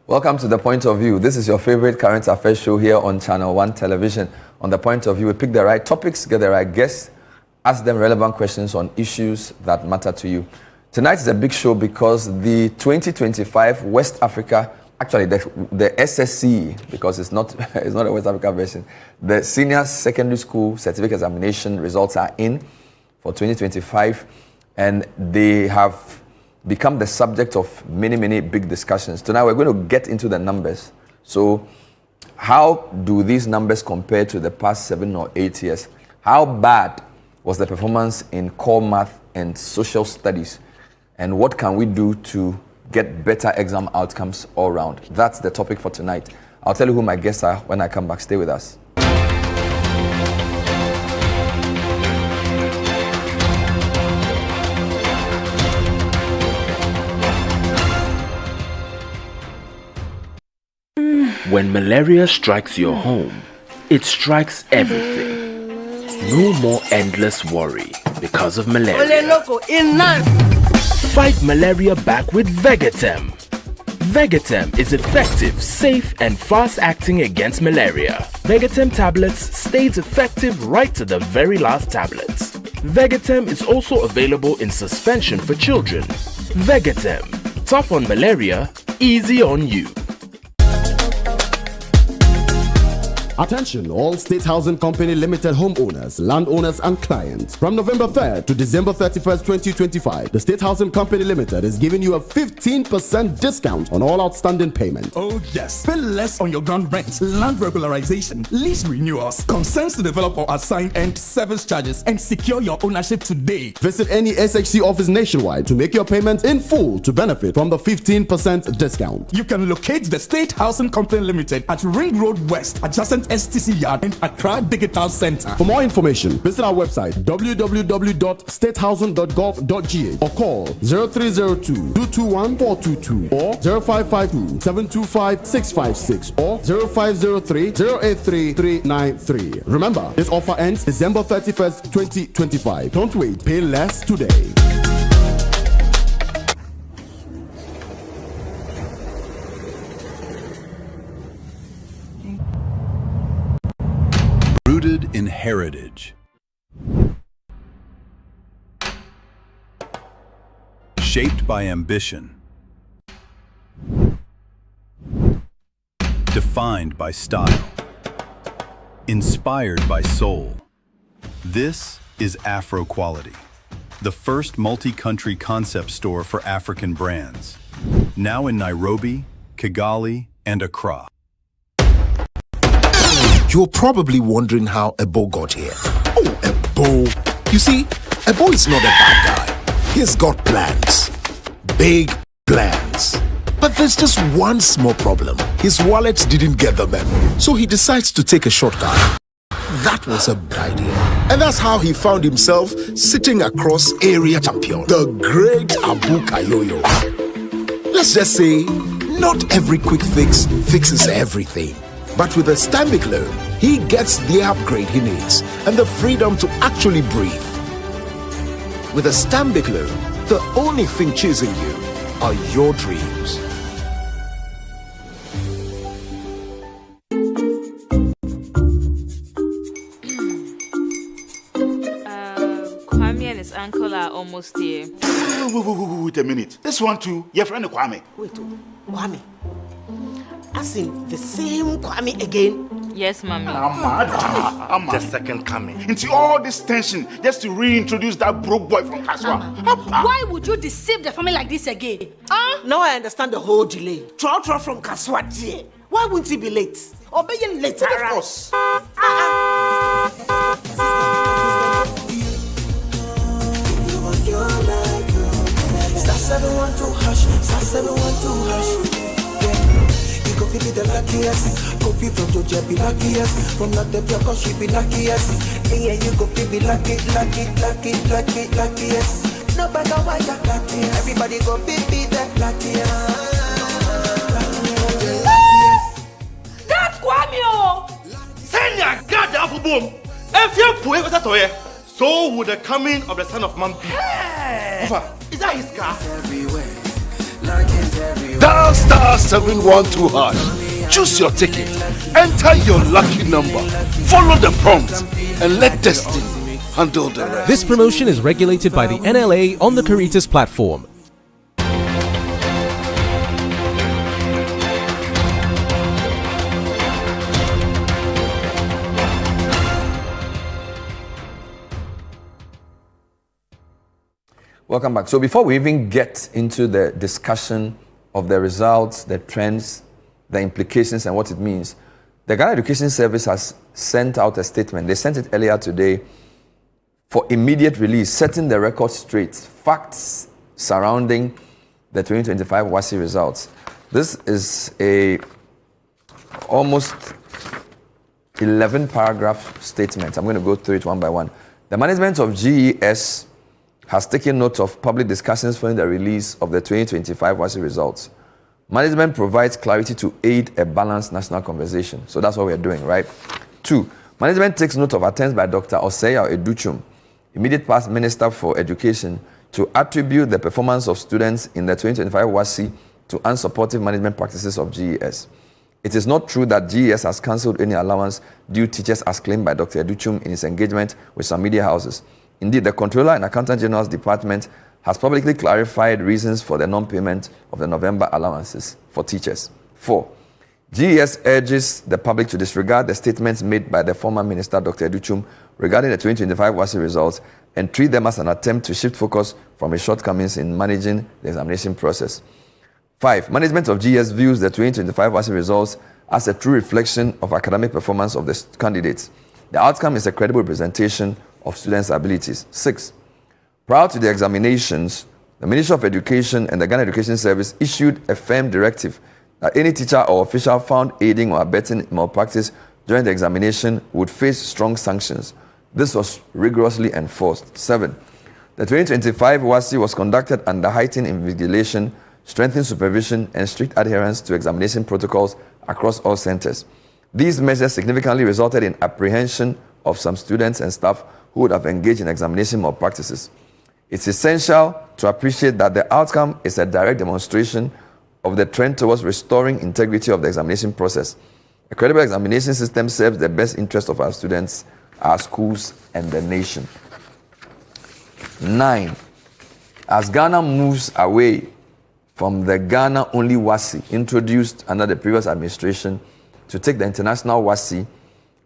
Welcome to The Point of View. This is your favorite current affairs show here on Channel 1 Television. On The Point of View, we pick the right topics, get the right guests, ask them relevant questions on issues that matter to you. Tonight is a big show because the 2025 West Africa, actually the SSCE, because it's not a West Africa version, the Senior Secondary School Certificate Examination results are in for 2025, and they have become the subject of many big discussions. Tonight we're going to get into the numbers. So how do these numbers compare to the past 7 or 8 years? How bad was the performance in core math and social studies? And what can we do to get better exam outcomes all around? That's the topic for tonight. I'll tell you who my guests are when I come back. Stay with us. When malaria strikes your home, it strikes everything. No more endless worry because of malaria. Fight malaria back with Vegetem. Vegetem is effective, safe, and fast-acting against malaria. Vegetem tablets stays effective right to the very last tablets. Vegetem is also available in suspension for children. Vegetem, tough on malaria, easy on you. Attention all State Housing Company Limited homeowners, landowners and clients. From November 3rd to December 31st, 2025, the State Housing Company Limited is giving you a 15% discount on all outstanding payments. Oh yes, pay less on your ground rent, land regularization, lease renewals, consents to developer assigned and service charges, and secure your ownership today. Visit any SHC office nationwide to make your payment in full to benefit from the 15% discount. You can locate the State Housing Company Limited at Ring Road West, adjacent STC Yard and Accra Digital Center. For more information, visit our website www.statehousing.gov.ga or call 0302-221-422 or 0552-725-656 or 0503-083-393. Remember, this offer ends December 31st, 2025. Don't wait. Pay less today. Rooted in heritage, shaped by ambition, defined by style, inspired by soul. This is Afro Quality, the first multi-country concept store for African brands, now in Nairobi, Kigali, and Accra. You're probably wondering how Ebo got here. Oh, Ebo. You see, Ebo is not a bad guy. He's got plans. Big plans. But there's just one small problem. His wallet didn't get the memo. So he decides to take a shortcut. That was a bad idea. And that's how he found himself sitting across area champion, the great Abu Kayoyo. Let's just say, not every quick fix fixes everything. But with a Stanbic loan, he gets the upgrade he needs and the freedom to actually breathe. With a Stanbic loan, the only thing chasing you are your dreams. Kwame and his uncle are almost here. Wait a minute. This one too, your friend Kwame. Wait, Kwame. As in the same Kwame again? Yes, Mommy. The second coming. Into all this tension just to reintroduce that broke boy from Kaswa. Why would you deceive the family like this again? Now I understand the whole delay. Troll from Kaswa. Why wouldn't he be late? Or be later? Of course. Star 712 hash, star 712 hash. Go be the luckiest. Go be from Georgia be luckiest. From not the block she be luckiest. Yeah, you go be luckiest. No matter why you're luckiest. Everybody go be the luckiest. That's Kwame. Send your God the apple boom. If you're poor, so would the coming of the Son of Man be. Is that his car? Everywhere. Luckiest everywhere. *712#. Choose your ticket, enter your lucky number, follow the prompts, and let destiny handle the rest. This promotion is regulated by the NLA on the Caritas platform. Welcome back. So before we even get into the discussion of the results, the trends, the implications and what it means, the Ghana Education Service has sent out a statement. They sent it earlier today for immediate release, setting the record straight, facts surrounding the 2025 WASSCE results. This is a almost 11-paragraph statement. I'm going to go through it one by one. The management of GES has taken note of public discussions following the release of the 2025 WASSCE results. Management provides clarity to aid a balanced national conversation. So that's what we're doing, right? 2, management takes note of attempts by Dr. Osei Educhum, immediate past Minister for Education, to attribute the performance of students in the 2025 WASSCE to unsupportive management practices of GES. It is not true that GES has cancelled any allowance due teachers as claimed by Dr. Educhum in his engagement with some media houses. Indeed, the Comptroller and Accountant General's Department has publicly clarified reasons for the non-payment of the November allowances for teachers. 4, GES urges the public to disregard the statements made by the former Minister Dr. Educhum regarding the 2025 WASSCE results and treat them as an attempt to shift focus from his shortcomings in managing the examination process. 5, management of GES views the 2025 WASSCE results as a true reflection of academic performance of the candidates. The outcome is a credible representation of students' abilities. 6, prior to the examinations, the Ministry of Education and the Ghana Education Service issued a firm directive that any teacher or official found aiding or abetting malpractice during the examination would face strong sanctions. This was rigorously enforced. 7, the 2025 WASSCE was conducted under heightened invigilation, strengthened supervision, and strict adherence to examination protocols across all centers. These measures significantly resulted in apprehension of some students and staff who would have engaged in examination malpractices. It's essential to appreciate that the outcome is a direct demonstration of the trend towards restoring integrity of the examination process. A credible examination system serves the best interest of our students, our schools, and the nation. 9, as Ghana moves away from the Ghana-only WASSCE introduced under the previous administration to take the international WASSCE,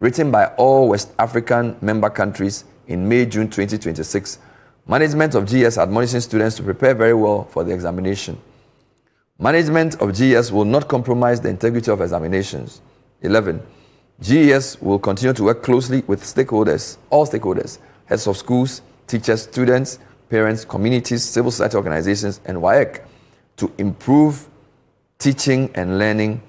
written by all West African member countries in May-June 2026, management of GES admonishing students to prepare very well for the examination. Management of GES will not compromise the integrity of examinations. 11, GES will continue to work closely with stakeholders, all stakeholders, heads of schools, teachers, students, parents, communities, civil society organizations, and WAEC to improve teaching and learning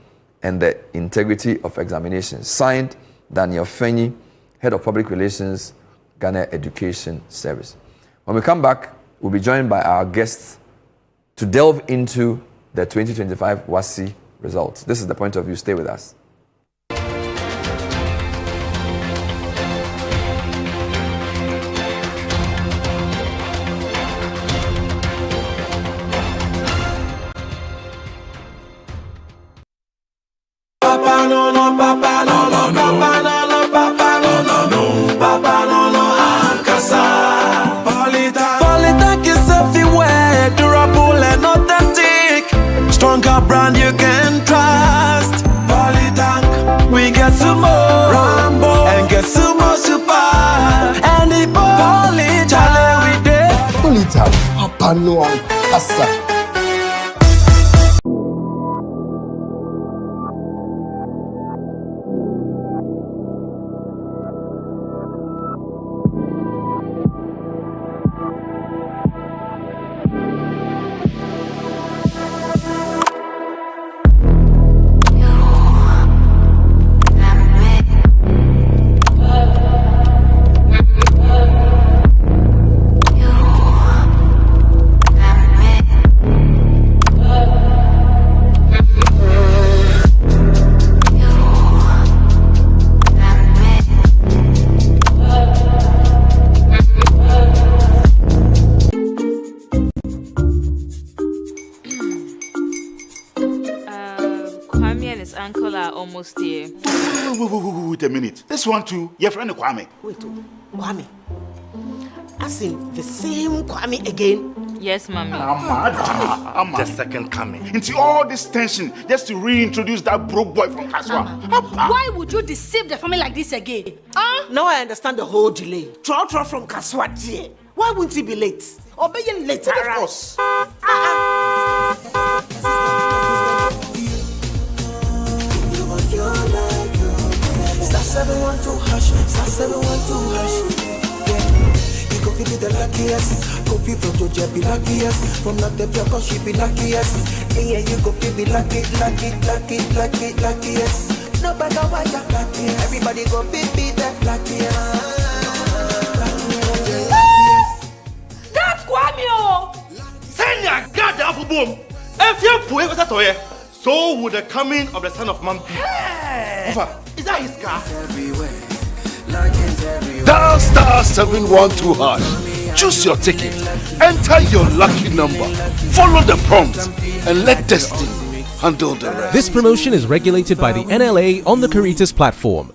and the integrity of examinations. Signed, Daniel Fenyi, Head of Public Relations, Ghana Education Service. When we come back, we'll be joined by our guests to delve into the 2025 WASSCE results. This is the point of view. Stay with us. Papa no no, papa no no, papa no no, papa no no, no, papa no no, Ankasa. Polytech is everywhere, durable and authentic. Stronger brand you can trust. Polytech, we get Sumo, Rambo, and get Sumo Super. And the Polytech, we did. Polytech, Papa no Ankasa. his uncle are almost here. Wait a minute. This one too, your friend Kwame. Wait, Kwame. As in the same Kwame again? Yes, mommy. I'm the second coming. Into all this tension, just to reintroduce that broke boy from Kaswa. Why would you deceive the family like this again? Now I understand the whole delay. Troll from Kaswati. Why wouldn't he be late? Obey him later. Of course. Star 712 hash, star 712 hash. Yeah, you go be the luckiest. Coffee from Georgia be luckiest. From not the cause she be luckiest. Yeah, you go be luckiest. No matter what you're luckiest. Everybody go be the luckiest. That's Kwame! Send your goddamn for boom. If you put it at so would the coming of the son of man be. Is that his car? Dial star 712 hash. Choose your ticket. Enter your lucky number. Follow the prompts and let destiny handle the rest. This promotion is regulated by the NLA on the Caritas platform.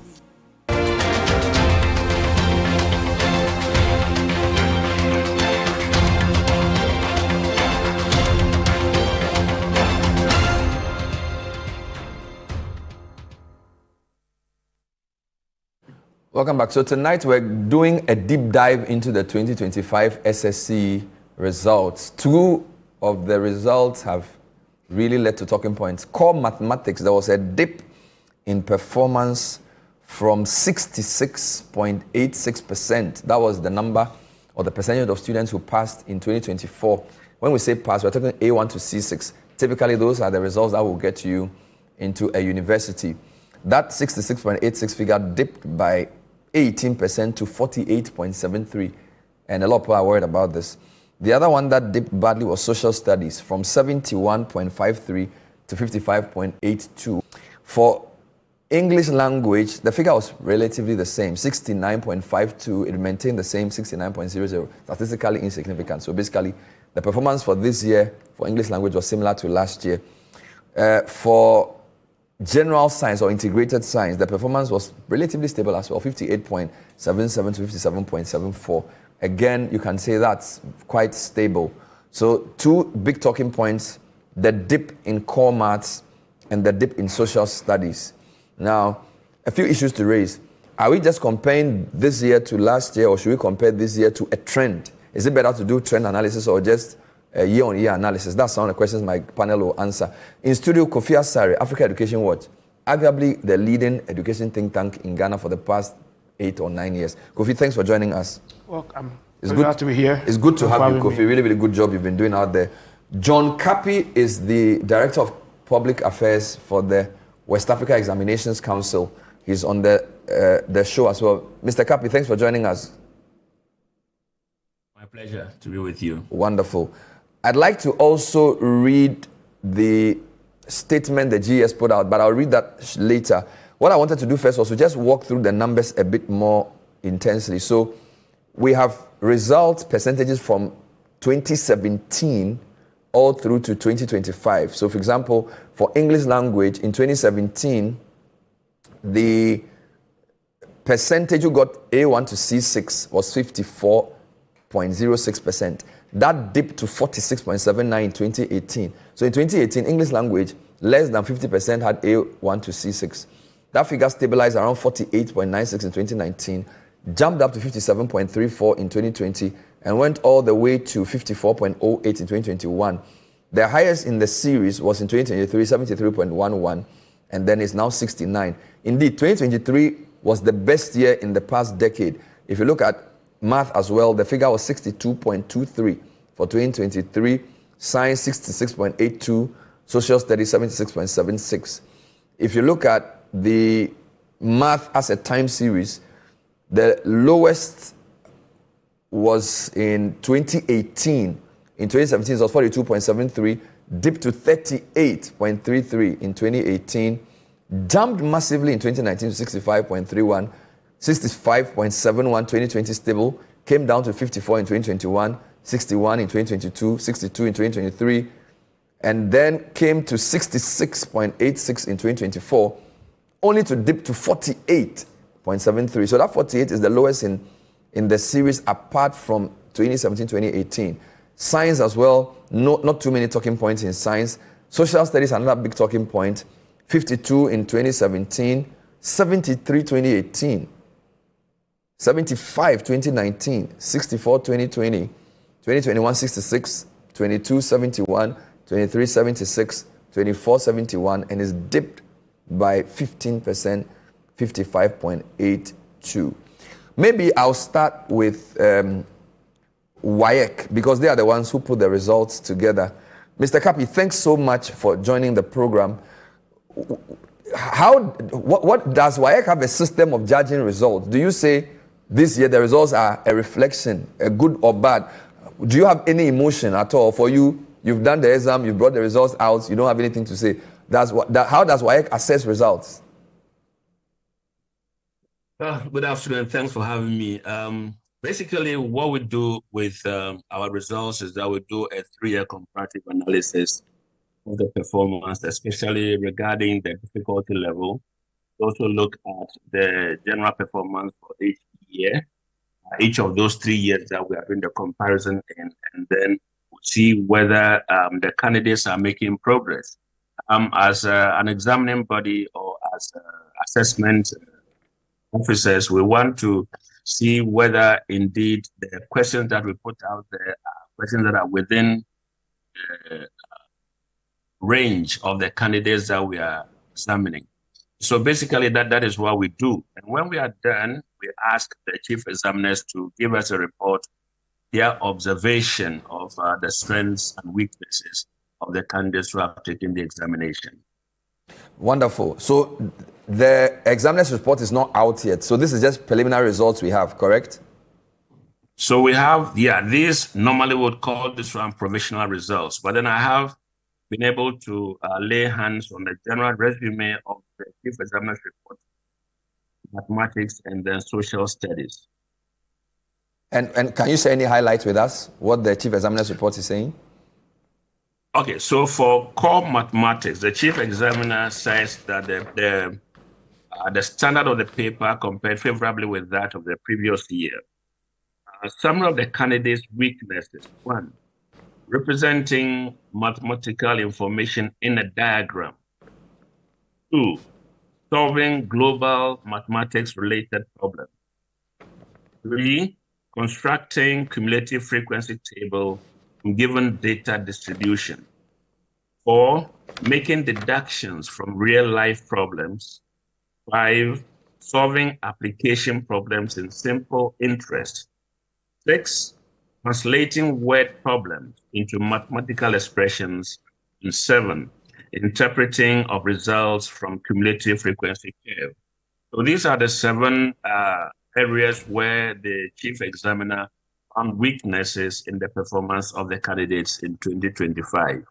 Welcome back. So tonight we're doing a deep dive into the 2025 SSC results. Two of the results have really led to talking points. Core mathematics, there was a dip in performance from 66.86%. That was the number or the percentage of students who passed in 2024. When we say pass, we're talking A1 to C6. Typically, those are the results that will get you into a university. That 66.86 figure dipped by 18% to 48.73, and a lot of people are worried about this. The other one that dipped badly was social studies, from 71.53 to 55.82. For English language, the figure was relatively the same, 69.52. It maintained the same 69.00, statistically insignificant. So basically, the performance for this year for English language was similar to last year. For general science or integrated science, the performance was relatively stable as well, 58.77 to 57.74. Again, you can say that's quite stable. So two big talking points, the dip in core maths and the dip in social studies. Now, a few issues to raise. Are we just comparing this year to last year, or should we compare this year to a trend? Is it better to do trend analysis or just a year-on-year analysis? That's some of the questions my panel will answer. In studio, Kofi Asare, Africa Education Watch, arguably the leading education think tank in Ghana for the past 8 or 9 years. Kofi, thanks for joining us. Welcome. It's good to be here. It's good to have you, Kofi. Really, really good job you've been doing out there. John Kapi is the Director of Public Affairs for the West Africa Examinations Council. He's on the show as well. Mr. Kapi, thanks for joining us. My pleasure to be with you. Wonderful. I'd like to also read the statement the GS put out, but I'll read that later. What I wanted to do first was to just walk through the numbers a bit more intensely. So we have results percentages from 2017 all through to 2025. So for example, for English language in 2017, the percentage who got A1 to C6 was 54.06%. That dipped to 46.79 in 2018. So in 2018, English language, less than 50% had A1 to C6. That figure stabilized around 48.96 in 2019, jumped up to 57.34 in 2020, and went all the way to 54.08 in 2021. The highest in the series was in 2023, 73.11, and then it's now 69. Indeed, 2023 was the best year in the past decade. If you look at math as well, the figure was 62.23 for 2023, science 66.82, social studies 76.76. If you look at the math as a time series, the lowest was in 2018. In 2017, it was 42.73, dipped to 38.33 in 2018, jumped massively in 2019 to 65.31, 65.71 2020 stable, came down to 54 in 2021, 61 in 2022, 62 in 2023, and then came to 66.86 in 2024, only to dip to 48.73. So that 48 is the lowest in the series apart from 2017-2018. Science as well, not too many talking points in science. Social studies, another big talking point, 52 in 2017, 73 2018, 75 2019, 64 2020, 2021 66, 22 71, 23 76, 24 71, and is dipped by 15%, 55.82. Maybe I'll start with WAEC, because they are the ones who put the results together. Mr. Kapi, thanks so much for joining the program. What does WAEC have a system of judging results? Do you say this year the results are a reflection, a good or bad? Do you have any emotion at all? For you, you've done the exam, you've brought the results out, you don't have anything to say. How does WAEC assess results? Good afternoon. Thanks for having me. Basically, what we do with our results is that we do a 3-year comparative analysis of the performance, especially regarding the difficulty level. We also look at the general performance for each year, each of those 3 years that we are doing the comparison in, and then we see whether the candidates are making progress. As an examining body or as assessment officers, we want to see whether indeed the questions that we put out there are questions that are within the range of the candidates that we are examining. So basically that is what we do. And when we are done, we ask the chief examiners to give us a report, their observation of the strengths and weaknesses of the candidates who have taken the examination. Wonderful. So the examiner's report is not out yet. So this is just preliminary results we have, correct? So we have, these normally would call this one provisional results. But then I have been able to lay hands on the general resume of the chief examiner's report, mathematics and then social studies. And can you share any highlights with us, what the chief examiner's report is saying? Okay, so for core mathematics, the chief examiner says that the standard of the paper compared favorably with that of the previous year. Some of the candidates' weaknesses: 1, representing mathematical information in a diagram. 2, solving global mathematics-related problems. 3, constructing cumulative frequency table given data distribution. 4, making deductions from real-life problems. 5, solving application problems in simple interest. 6, translating word problems into mathematical expressions. And 7, interpreting of results from cumulative frequency curve. So these are the 7 areas where the chief examiner found weaknesses in the performance of the candidates in 2025.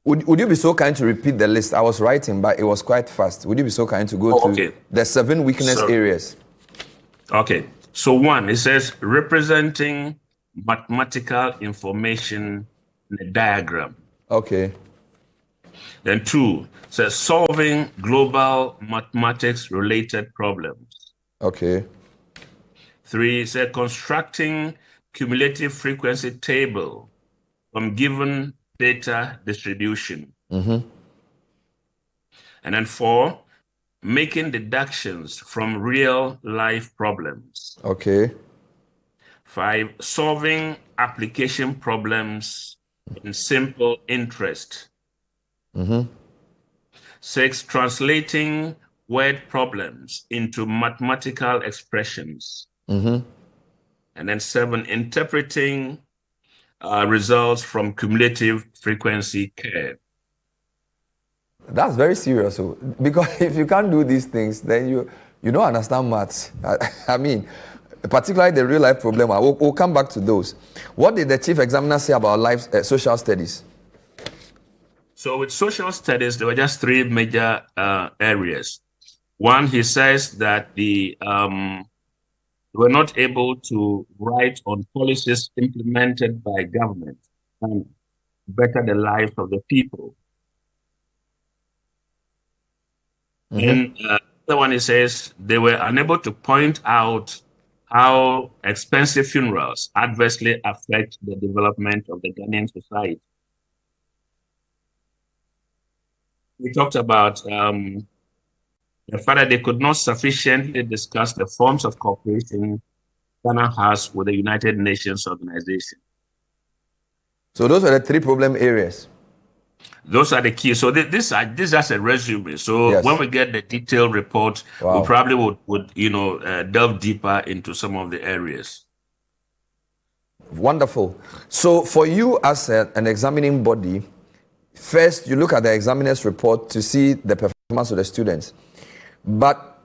Would you be so kind to repeat the list? I was writing, but it was quite fast. Would you be so kind to go through the 7 weakness areas? Okay. So 1, it says representing mathematical information in a diagram. Okay. Then 2, says solving global mathematics-related problems. Okay. 3, says constructing cumulative frequency table from given data distribution. Mm-hmm. And then 4, making deductions from real life problems. Okay. 5, solving application problems in simple interest. Mm-hmm. 6, translating word problems into mathematical expressions. Mm-hmm. And then 7, interpreting results from cumulative frequency curve. That's very serious, because if you can't do these things, then you don't understand maths. I mean, particularly the real life problem. We'll come back to those. What did the chief examiner say about social studies? So with social studies, there were just 3 major areas. 1, he says that they were not able to write on policies implemented by government. better the lives of the people. And the one, it says they were unable to point out how expensive funerals adversely affect the development of the Ghanaian society. We talked about the fact that they could not sufficiently discuss the forms of cooperation Ghana has with the United Nations organization. So those are the 3 problem areas. Those are the keys. So this is just a resume. So Yes. when we get the detailed report, Wow. we probably would delve deeper into some of the areas. Wonderful. So for you as an examining body, first you look at the examiner's report to see the performance of the students. But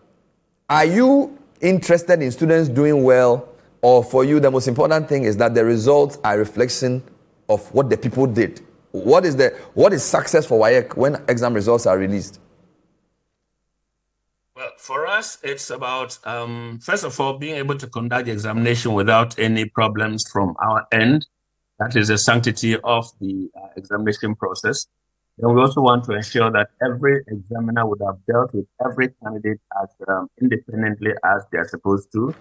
are you interested in students doing well, or for you the most important thing is that the results are a reflection of what the people did? What is success for WAEC when exam results are released? Well, for us, it's about, first of all, being able to conduct the examination without any problems from our end. That is the sanctity of the examination process. And we also want to ensure that every examiner would have dealt with every candidate as independently as they are supposed to,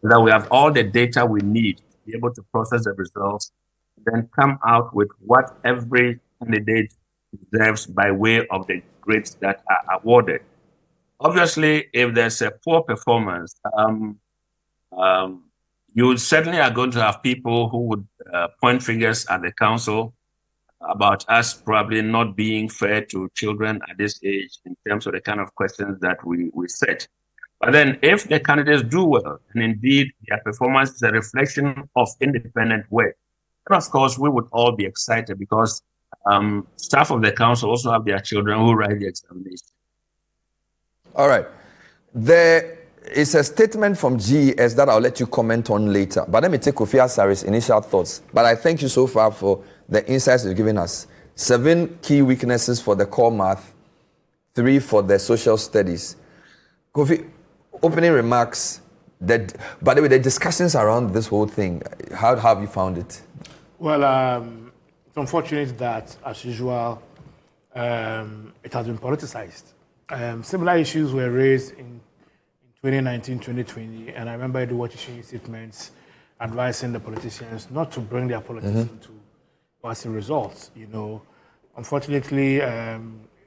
so that we have all the data we need to be able to process the results, then come out with what every candidate deserves by way of the grades that are awarded. Obviously, if there's a poor performance, you certainly are going to have people who would point fingers at the council about us probably not being fair to children at this age in terms of the kind of questions that we set. But then if the candidates do well, and indeed their performance is a reflection of independent work, then of course we would all be excited, because staff of the council also have their children who write the examination. All right. There is a statement from GES that I'll let you comment on later. But let me take Kofi Asari's initial thoughts. But I thank you so far for the insights you've given us. 7 key weaknesses for the core math, 3 for the social studies. Kofi, opening remarks. By the way, the discussions around this whole thing, how have you found it? Well, it's unfortunate that, as usual, it has been politicized. Similar issues were raised in 2019, 2020, and I remember Edward issuing statements advising the politicians not to bring their politics into WASSCE results. Unfortunately,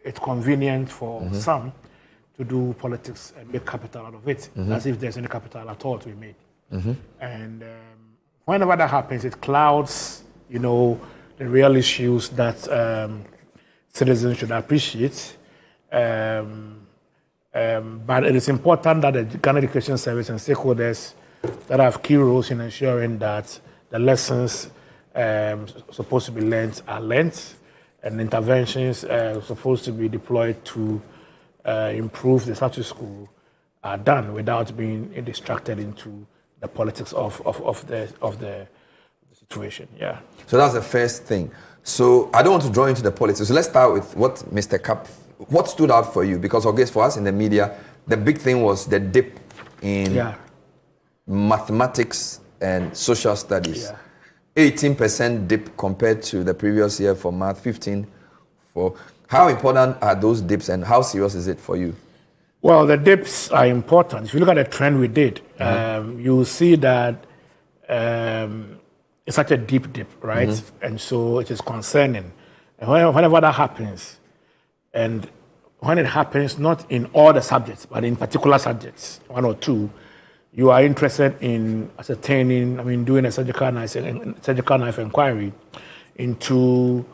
it's convenient for some to do politics and make capital out of it, as if there's any capital at all to be made. And whenever that happens, it clouds, the real issues that citizens should appreciate. But it is important that the Ghana Education Service and stakeholders that have key roles in ensuring that the lessons supposed to be learned are learned, and interventions supposed to be deployed to improve the status quo are done without being distracted into the politics of the situation. Yeah. So that's the first thing. So I don't want to draw into the politics. So let's start with what Mr. Kapp. What stood out for you? Because I guess for us in the media, the big thing was the dip in mathematics and social studies. 18% dip compared to the previous year for math, 15 for. How important are those dips and how serious is it for you? Well, the dips are important. If you look at the trend we did, you'll see that it's such a deep dip, right? And so it is concerning. And whenever that happens, and when it happens, not in all the subjects, but in particular subjects, 1 or 2, you are interested in ascertaining, doing a surgical knife inquiry into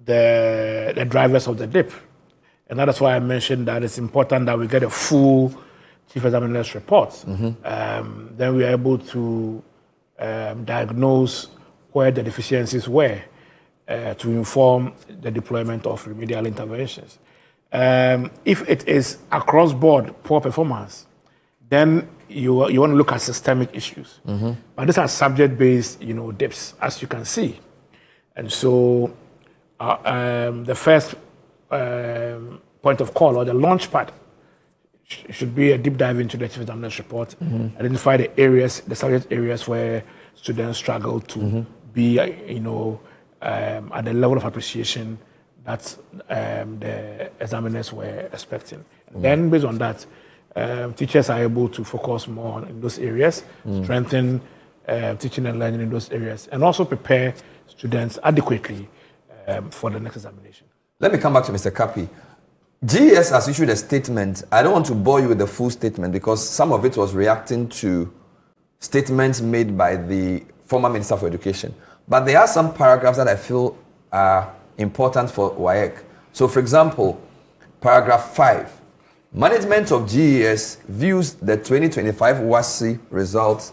the drivers of the dip. And that is why I mentioned that it's important that we get a full chief examiner's report. Then we are able to diagnose where the deficiencies were, to inform the deployment of remedial interventions. If it is across board poor performance, then you want to look at systemic issues. But these are subject-based, dips, as you can see. And so the first point of call, or the launch pad, should be a deep dive into the chief examiner's report, identify the subject areas where students struggle to be, at the level of appreciation that the examiners were expecting. Then, based on that, teachers are able to focus more on in those areas, strengthen teaching and learning in those areas, and also prepare students adequately for the next examination. Let me come back to Mr. Kapi. GES has issued a statement. I don't want to bore you with the full statement because some of it was reacting to statements made by the former Minister for Education. But there are some paragraphs that I feel are important for WAEC. So, for example, paragraph 5, management of GES views the 2025 WASSCE results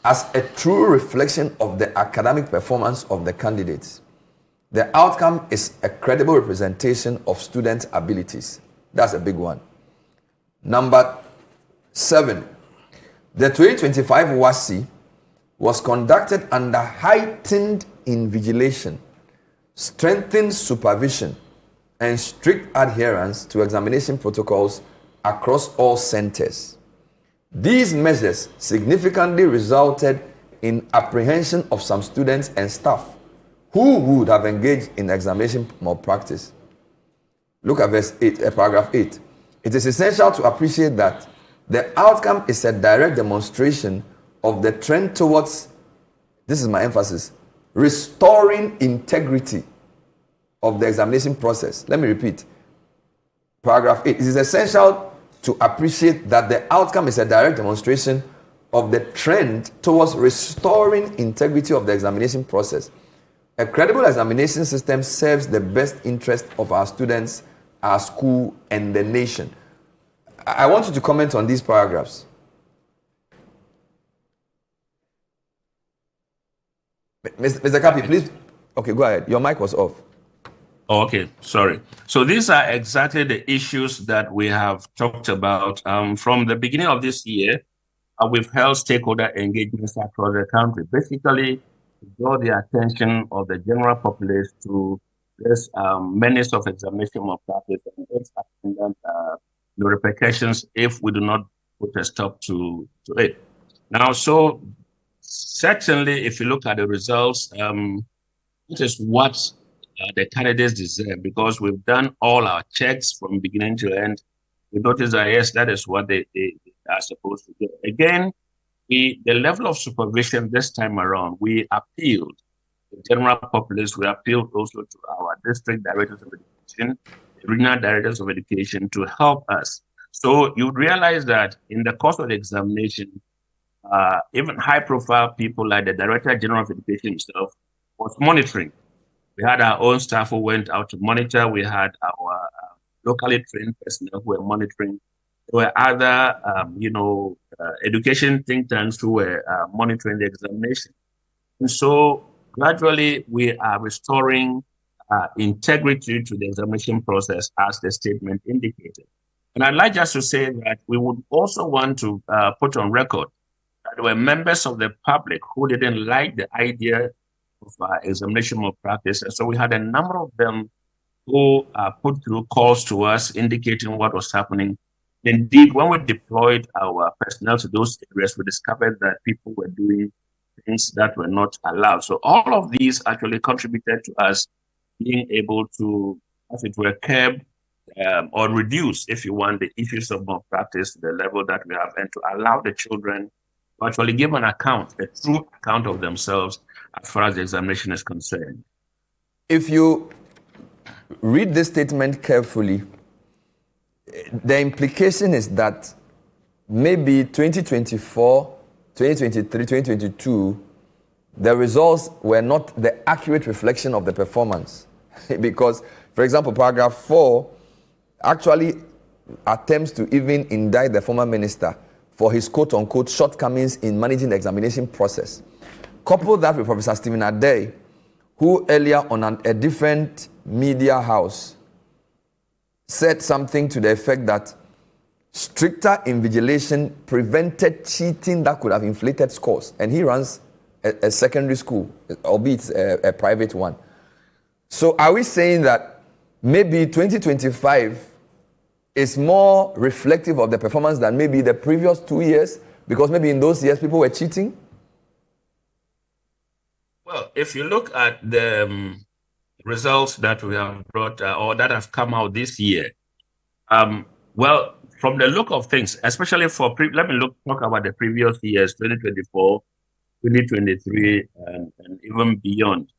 as a true reflection of the academic performance of the candidates. The outcome is a credible representation of students' abilities. That's a big one. Number 7, the 2025 WASSCE was conducted under heightened invigilation, strengthened supervision, and strict adherence to examination protocols across all centers. These measures significantly resulted in apprehension of some students and staff who would have engaged in examination malpractice. Look at verse 8, paragraph 8. It is essential to appreciate that the outcome is a direct demonstration of the trend towards, this is my emphasis, restoring integrity of the examination process. Let me repeat. Paragraph 8. It is essential to appreciate that the outcome is a direct demonstration of the trend towards restoring integrity of the examination process. A credible examination system serves the best interest of our students, our school, and the nation. I want you to comment on these paragraphs. Mr. Kapi, please. Okay, go ahead. Your mic was off. Oh, okay, sorry. So these are exactly the issues that we have talked about from the beginning of this year. We've held stakeholder engagements across the country, basically to draw the attention of the general populace to this menace of examination malpractice and its attendant repercussions if we do not put a stop to it. Now, so certainly, if you look at the results, it is what the candidates deserve, because we've done all our checks from beginning to end. We notice that, yes, that is what they are supposed to do. Again, the level of supervision this time around, we appealed to the general populace, we appealed also to our district directors of education, the regional directors of education to help us. So you realize that in the course of the examination, even high-profile people like the Director General of Education himself was monitoring. We had our own staff who went out to monitor. We had our locally trained personnel who were monitoring. There were other, education think tanks who were monitoring the examination. And so gradually we are restoring integrity to the examination process as the statement indicated. And I'd like just to say that we would also want to put on record that there were members of the public who didn't like the idea of examination malpractice. And so we had a number of them who put through calls to us indicating what was happening. Indeed, when we deployed our personnel to those areas, we discovered that people were doing things that were not allowed. So all of these actually contributed to us being able to, as it were, curb or reduce, if you want, the issues of malpractice to the level that we have, and to allow the children to actually give an account, a true account of themselves as far as the examination is concerned. If you read this statement carefully, the implication is that maybe 2024, 2023, 2022, the results were not the accurate reflection of the performance. Because, for example, paragraph 4 actually attempts to even indict the former minister for his quote-unquote shortcomings in managing the examination process. Couple that with Professor Stephen Adey, who earlier on a different media house said something to the effect that stricter invigilation prevented cheating that could have inflated scores. And he runs a secondary school, albeit a private one. So are we saying that maybe 2025 is more reflective of the performance than maybe the previous 2 years? Because maybe in those years people were cheating? Well, if you look at the results that we have brought or that have come out this year, well, from the look of things, especially for let me talk about the previous years, 2024, 2023, and even beyond.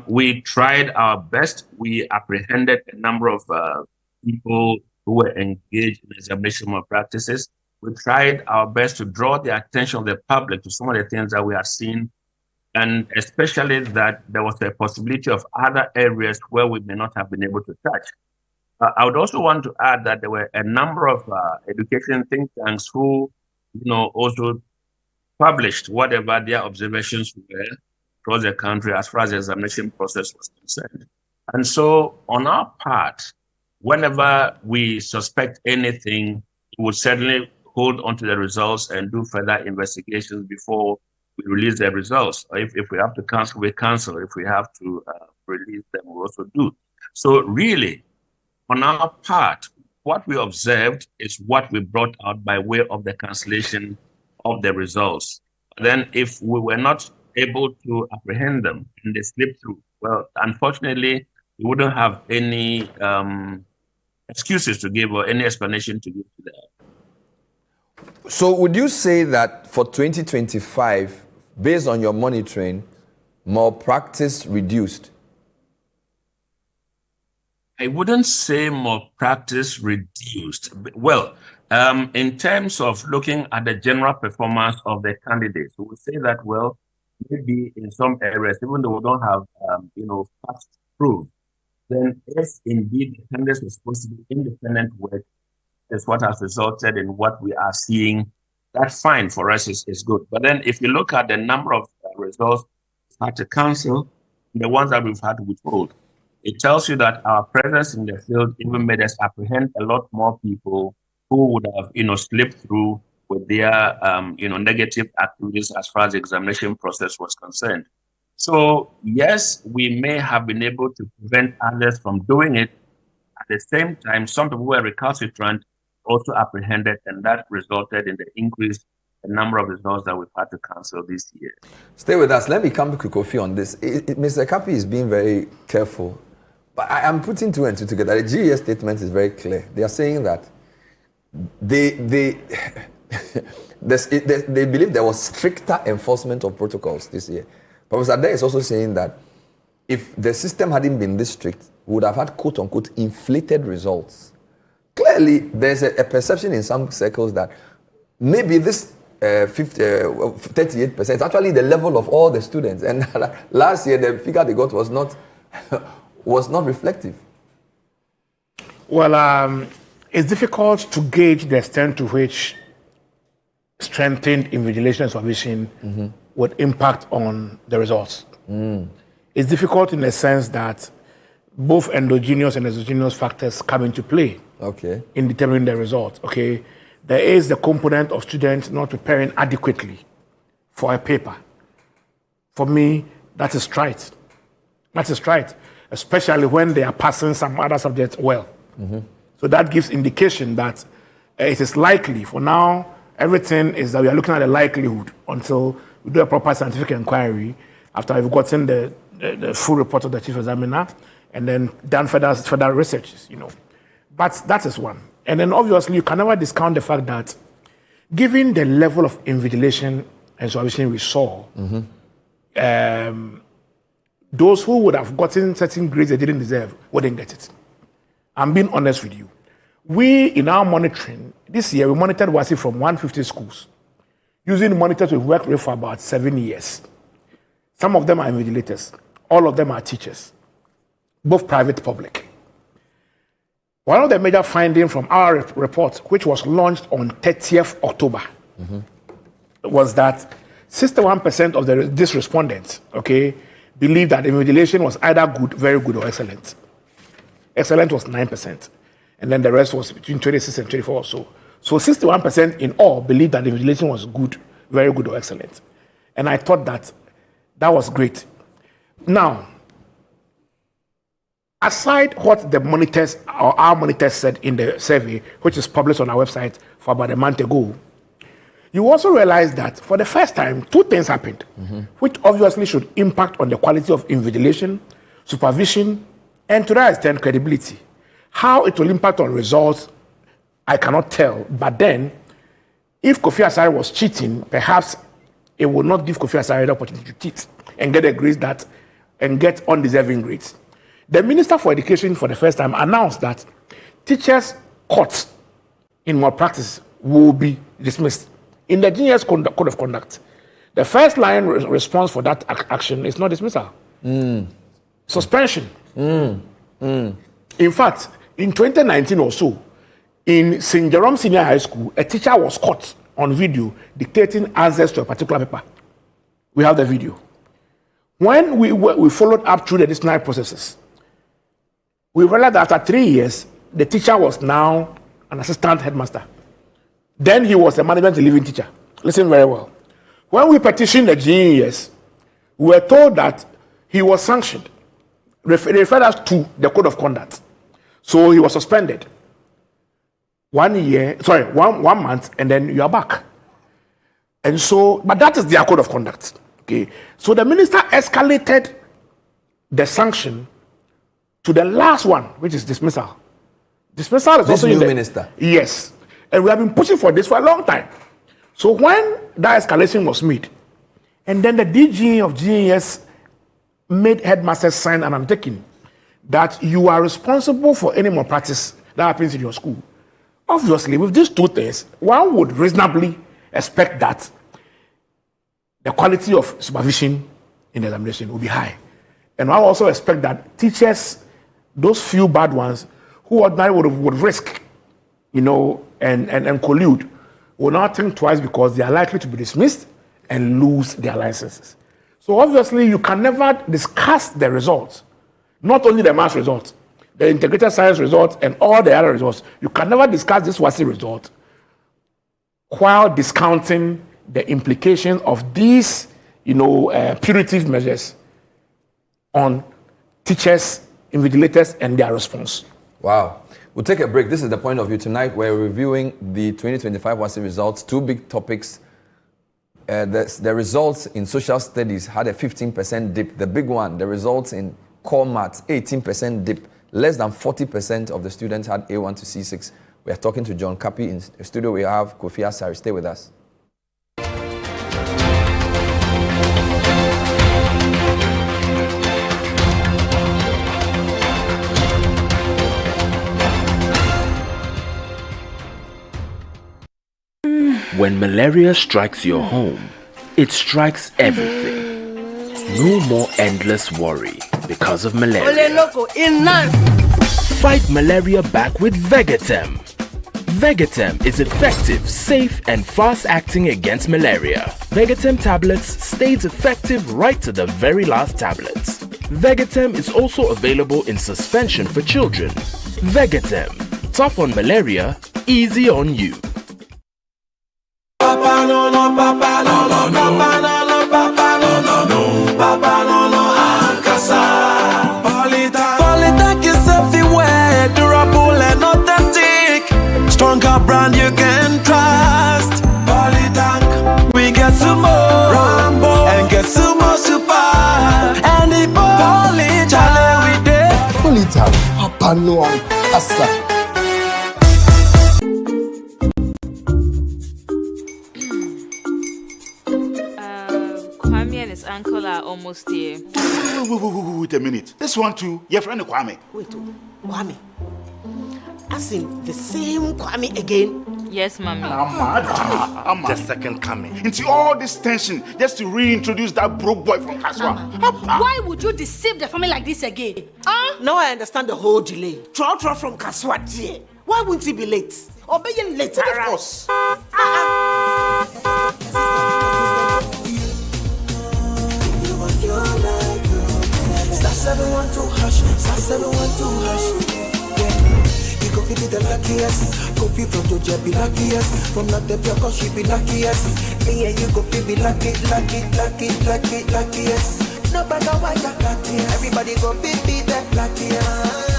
We tried our best. We apprehended a number of people who were engaged in examination malpractices. We tried our best to draw the attention of the public to some of the things that we have seen, and especially that there was a possibility of other areas where we may not have been able to touch. I would also want to add that there were a number of education think tanks who, also published whatever their observations were across the country as far as the examination process was concerned. And so on our part, whenever we suspect anything, we would certainly hold on to the results and do further investigations before we release the results. If we have to cancel, we cancel. If we have to release them, we also do. So really, on our part, what we observed is what we brought out by way of the cancellation of the results. Then if we were not able to apprehend them and they slipped through, well, unfortunately, we wouldn't have any excuses to give or any explanation to give to them. So would you say that for 2025, based on your monitoring, malpractice reduced? I wouldn't say malpractice reduced. Well, in terms of looking at the general performance of the candidates, we would say that, well, maybe in some areas, even though we don't have, fast proof, then if indeed the candidates were supposed to be independent work, is what has resulted in what we are seeing, that's fine for us, is good. But then if you look at the number of results we've had to cancel, the ones that we've had to withhold, it tells you that our presence in the field even made us apprehend a lot more people who would have, slipped through with their, negative activities as far as the examination process was concerned. So yes, we may have been able to prevent others from doing it. At the same time, some people were recalcitrant, also apprehended, and that resulted in the increase in number of results that we've had to cancel this year. Stay with us. Let me come to Kofi on this. Mr. Kapi is being very careful. But I am putting two and two together. The GES statement is very clear. They are saying that they believe there was stricter enforcement of protocols this year. Professor Adair is also saying that if the system hadn't been this strict, we would have had quote-unquote inflated results. Clearly, there's a perception in some circles that maybe this 38% is actually the level of all the students. And last year, the figure they got was not reflective. Well, it's difficult to gauge the extent to which strengthened invigilation and supervision would impact on the results. It's difficult in the sense that both endogenous and exogenous factors come into play in determining the results. There is the component of students not preparing adequately for a paper. For me, that is right. That is right, especially when they are passing some other subjects well. So that gives indication that it is likely. For now, everything is that we are looking at the likelihood until we do a proper scientific inquiry after we've gotten the full report of the chief examiner and then done further researches, But that is one. And then obviously you can never discount the fact that given the level of invigilation and supervision we saw, those who would have gotten certain grades they didn't deserve wouldn't get it. I'm being honest with you. We, in our monitoring, this year we monitored WASSCE from 150 schools. Using the monitors we've worked with for about 7 years. Some of them are invigilators. All of them are teachers, both private, public. One of the major findings from our report, which was launched on 30th October, was that 61% of these respondents, believed that invigilation was either good, very good, or excellent. Excellent was 9%. And then the rest was between 26 and 24 or so. So 61% in all believed that invigilation was good, very good, or excellent. And I thought that was great. Now, aside what the monitors or our monitors said in the survey, which is published on our website for about a month ago, you also realize that for the first time, two things happened, which obviously should impact on the quality of invigilation, supervision, and to that extent, credibility. How it will impact on results, I cannot tell. But then, if Kofi Asare was cheating, perhaps it would not give Kofi Asare the opportunity to cheat and get a grade and get undeserving grades. The Minister for Education, for the first time, announced that teachers caught in malpractice will be dismissed. In the Genius Code of Conduct, the first line response for that action is not dismissal. Suspension. In fact, in 2019 or so, in St. Jerome Senior High School, a teacher was caught on video dictating answers to a particular paper. We have the video. When we followed up through the disciplinary processes, we realized that after 3 years, the teacher was now an assistant headmaster. Then he was a management leaving teacher. Listen very well. When we petitioned the GES, we were told that he was sanctioned. They referred us to the code of conduct. So he was suspended. 1 month, and then you are back. And so, but that is their code of conduct. Okay. So the minister escalated the sanction to the last one, which is dismissal. Dismissal is this also new in the minister. Yes. And we have been pushing for this for a long time. So when that escalation was made, and then the DG of GES made headmasters sign an undertaking that you are responsible for any malpractice that happens in your school. Obviously, with these two things, one would reasonably expect that the quality of supervision in the examination will be high. And I also expect that teachers, those few bad ones who ordinarily would risk, and collude, will not think twice because they are likely to be dismissed and lose their licenses. So obviously, you can never discuss the results, not only the maths results, the integrated science results, and all the other results. You can never discuss this WASSCE result while discounting the implications of these, punitive measures on teachers, invigilators, and their response. Wow. We'll take a break. This is the point of view tonight. We're reviewing the 2025 WASSCE results. Two big topics. The results in social studies had a 15% dip. The big one, the results in core maths, 18% dip. Less than 40% of the students had A1 to C6. We are talking to John Kapi in the studio. We have Kofi Asare. Stay with us. When malaria strikes your home, it strikes everything. No more endless worry because of malaria. Fight malaria back with Vegetem. Vegetem is effective, safe, and fast-acting against malaria. Vegetem tablets stays effective right to the very last tablets. Vegetem is also available in suspension for children. Vegetem, tough on malaria, easy on you. Papa no no, papa no no, papa no no, papa no no, no, papa no no, Ankasa. Polytech is everywhere, durable and authentic. Stronger brand you can trust. Polytech, we get sumo, Rambo, and get sumo super. Any Polytech, we did. Polytech, papa no Ankasa. Uncle are almost here. Wait a minute. This one too, your friend Kwame. Wait, Kwame. As in the same Kwame again? Yes, mommy. I'm the second coming. Into all this tension just to reintroduce that broke boy from Kaswa. Why would you deceive the family like this again? Now I understand the whole delay. Trotro from Kaswa. Why wouldn't he be late? Or be late, of course. Star 712 hash, star 712 hash. Yeah, you go be the luckiest. Kofi from Georgia be luckiest. From Natepia, cause she be luckiest. Yeah, you go be luckiest. No matter why you're luckiest. Everybody go be the luckiest.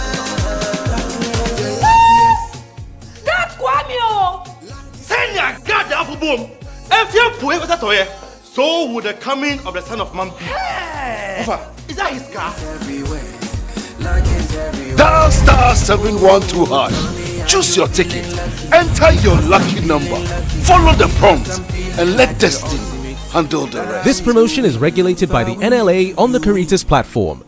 That's Kwame! Send your God the apple boom. If you put it, so would the coming of the Son of Man be. Is that his car? Dial star 712 hash. Choose your ticket. Enter your lucky number. Follow the prompt and let destiny handle the rest. This promotion is regulated by the NLA on the Caritas platform.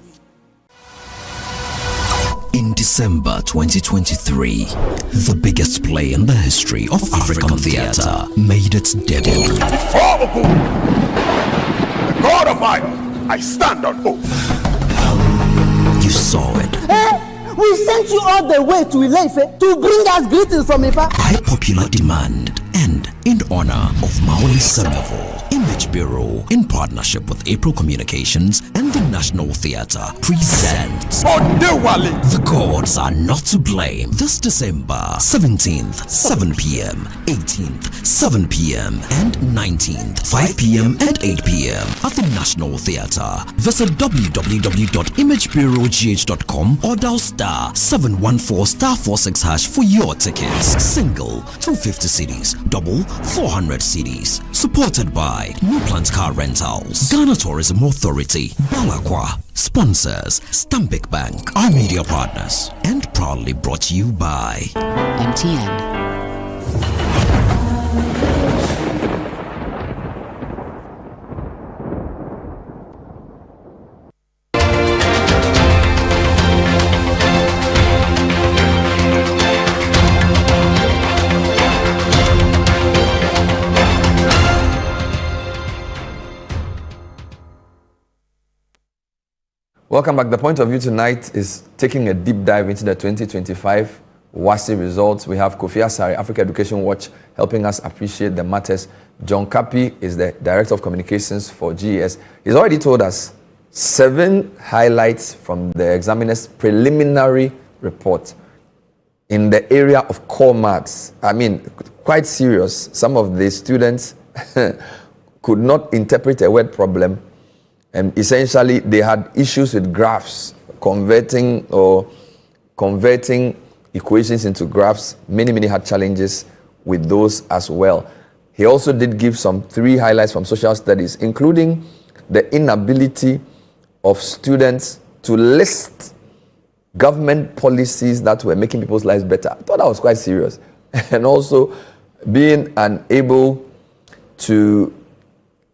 In December 2023, the biggest play in the history of African theatre made its debut. The God of Iron, I stand on oath. You saw it. We sent you all the way to Ileife to bring us greetings from Ifa. By popular demand and in honor of Maoli Semevo, Image Bureau, in partnership with April Communications and the National Theatre, presents The Gods Are Not to Blame this December 17th, 7 p.m., 18th, 7 p.m., and 19th, 5 p.m. and 8 p.m. at the National Theatre. Visit www.imagebureaugh.com or dial star 714*46 hash for your tickets. Single 250 cedis, double 400 cedis. Supported by New Plant Car Rentals, Ghana Tourism Authority, Balakwa. Sponsors Stambic Bank, our media partners, and proudly brought to you by MTN. Welcome back. The point of view tonight is taking a deep dive into the 2025 WASSCE results. We have Kofi Asare, Africa Education Watch, helping us appreciate the matters. John Kapi is the Director of Communications for GES. He's already told us 7 highlights from the examiner's preliminary report in the area of core maths. I mean, quite serious. Some of the students could not interpret a word problem. And essentially, they had issues with graphs, converting equations into graphs. Many had challenges with those as well. He also did give some 3 highlights from social studies, including the inability of students to list government policies that were making people's lives better. I thought that was quite serious. And also being unable to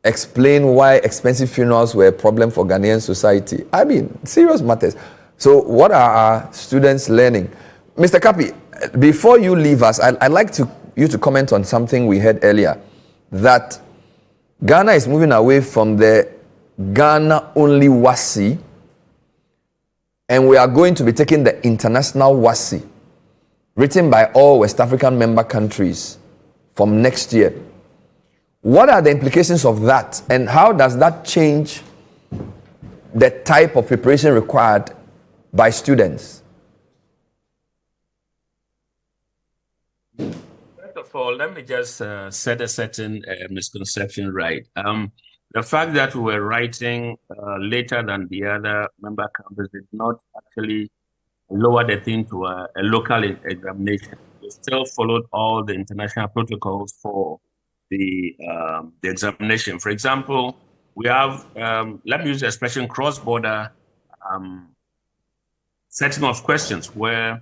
explain why expensive funerals were a problem for Ghanaian society. I mean, serious matters. So what are our students learning? Mr. Kapi, before you leave us, I'd like you to comment on something we heard earlier, that Ghana is moving away from the Ghana-only WASSCE, and we are going to be taking the international WASSCE, written by all West African member countries from next year. What are the implications of that, and how does that change the type of preparation required by students? First of all, let me just set a certain misconception right. The fact that we were writing later than the other member countries did not actually lower the thing to a local examination. We still followed all the international protocols for the examination. For example, we have, let me use the expression cross-border setting of questions where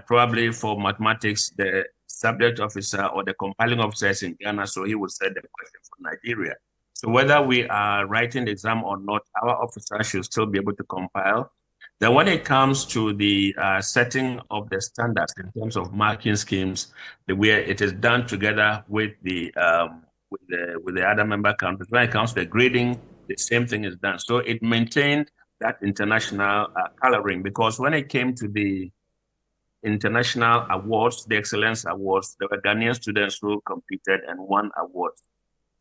probably for mathematics, the subject officer or the compiling officer is in Ghana, so he would set the question for Nigeria. So whether we are writing the exam or not, our officer should still be able to compile. Then when it comes to the setting of the standards in terms of marking schemes, the way it is done together with the other member countries. When it comes to the grading, the same thing is done. So it maintained that international coloring, because when it came to the international awards, the excellence awards, there were Ghanaian students who competed and won awards.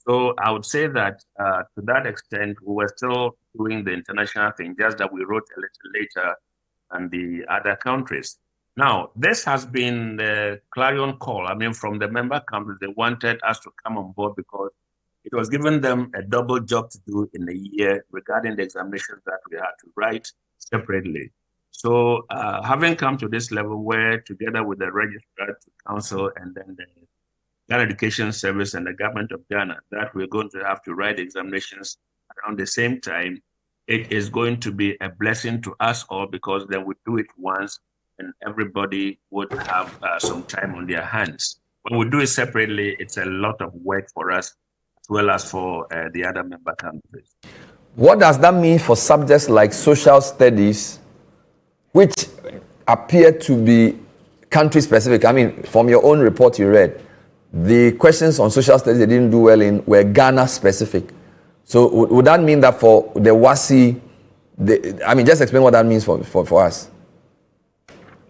So I would say that to that extent, we were still doing the international thing, just that we wrote a little later than the other countries. Now, this has been the clarion call. I mean, from the member countries, they wanted us to come on board because it was giving them a double job to do in a year regarding the examinations that we had to write separately. So having come to this level where together with the registrar council and then the Ghana Education Service and the government of Ghana, that we're going to have to write examinations around the same time, it is going to be a blessing to us all, because then we do it once and everybody would have some time on their hands. When we do it separately, it's a lot of work for us as well as for the other member countries. What does that mean for subjects like social studies, which appear to be country specific? I mean, from your own report you read, the questions on social studies they didn't do well in were Ghana specific. So would that mean that for the WASSCE, I mean, just explain what that means for us.